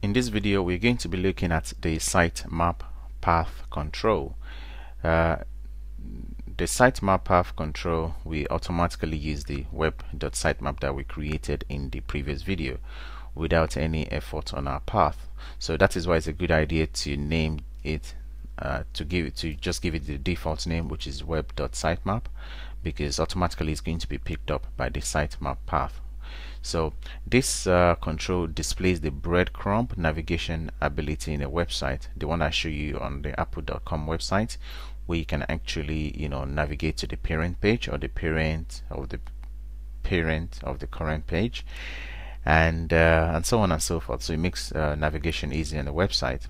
In this video, we're going to be looking at the SiteMapPath control. The SiteMapPath control, we automatically use the web.sitemap that we created in the previous video without any effort on our path. So that is why it's a good idea to name it, to just give it the default name, which is web.sitemap, because automatically it's going to be picked up by the SiteMapPath. So this control displays the breadcrumb navigation ability in a website, the one I show you on the apple.com website, where you can actually navigate to the parent page or the parent of the current page, and so on and so forth. So it makes navigation easy on the website.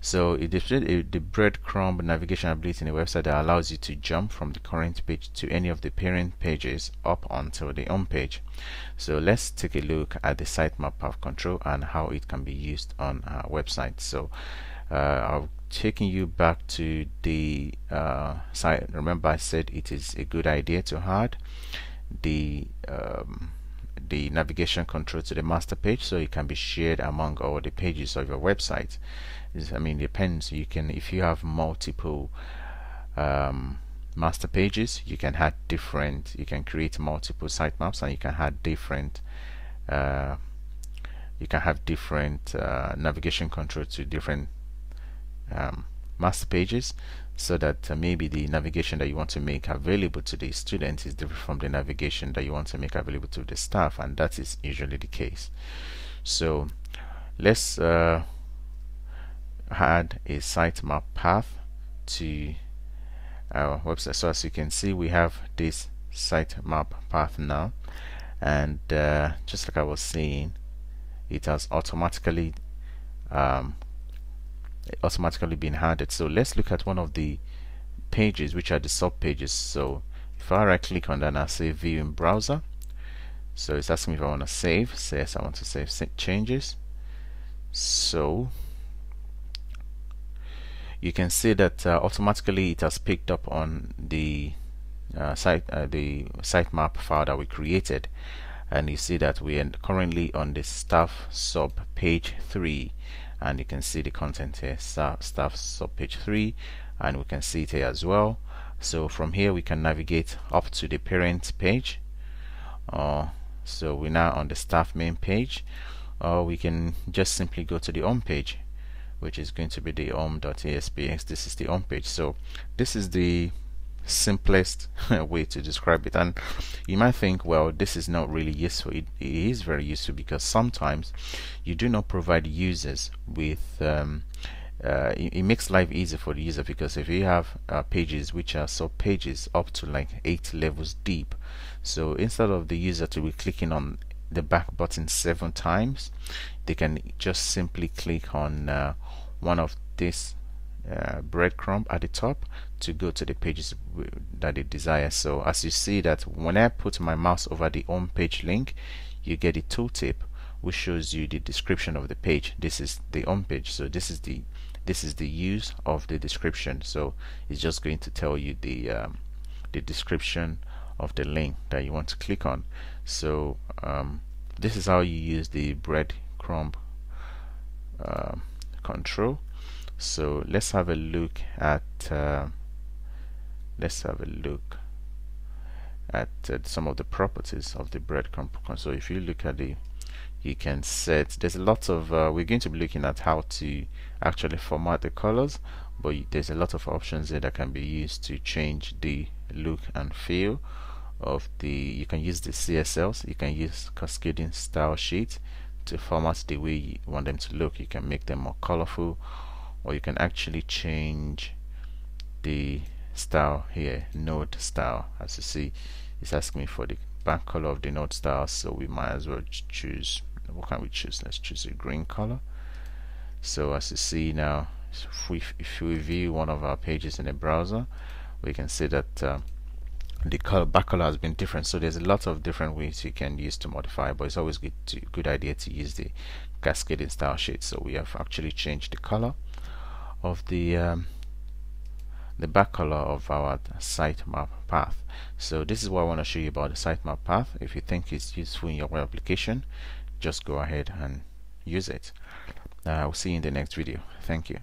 So it displays the breadcrumb navigation ability in a website that allows you to jump from the current page to any of the parent pages up until the home page. So let's take a look at the SiteMapPath control and how it can be used on our website. So I'm taking you back to the site. Remember, I said it is a good idea to add the navigation control to the master page so it can be shared among all the pages of your website. I mean, depends. You can, if you have multiple master pages, you can add different. You can create multiple sitemaps, and you can add different. You can have different navigation control to different master pages, so that maybe the navigation that you want to make available to the student is different from the navigation that you want to make available to the staff, and that is usually the case. So let's add a SiteMapPath to our website. So as you can see, we have this SiteMapPath now, and just like I was saying, it has automatically been added. So let's look at one of the pages, which are the sub pages. So if I right click on that and I say view in browser, so it's asking me if I want to save. So yes, I want to save changes. So you can see that automatically it has picked up on the sitemap file that we created, and you see that we are currently on the staff sub page 3, and you can see the content here, staff sub page 3, and we can see it here as well. So from here we can navigate up to the parent page. So we're now on the staff main page, or we can just simply go to the home page, which is going to be the home.aspx. This is the home page. So this is the simplest way to describe it, and you might think, well, this is not really useful. It is very useful, because sometimes you do not provide users with it makes life easier for the user, because if you have pages which are sub pages up to like 8 levels deep, so instead of the user to be clicking on the back button 7 times, they can just simply click on one of this breadcrumb at the top to go to the pages that they desire. So as you see that when I put my mouse over the home page link, you get a tooltip which shows you the description of the page. This is the home page, so this is the use of the description. So it's just going to tell you the description of the link that you want to click on. So this is how you use the breadcrumb control. So let's have a look at some of the properties of the breadcrumb control. So if you look at you can set, there's a lot of we're going to be looking at how to actually format the colors, but there's a lot of options there that can be used to change the look and feel of the. You can use the CSLs, you can use cascading style sheet to format the way you want them to look. You can make them more colorful, or you can actually change the style here, node style. As you see, it's asking me for the back color of the node style, so we might as well choose, what can we choose? Let's choose a green color. So as you see now, if we view one of our pages in a browser, we can see that the back color has been different. So there's a lot of different ways you can use to modify, but it's always good idea to use the cascading style sheet. So we have actually changed the color of the back color of our SiteMapPath. So this is what I want to show you about the SiteMapPath. If you think it's useful in your web application, just go ahead and use it. I'll see you in the next video. Thank you.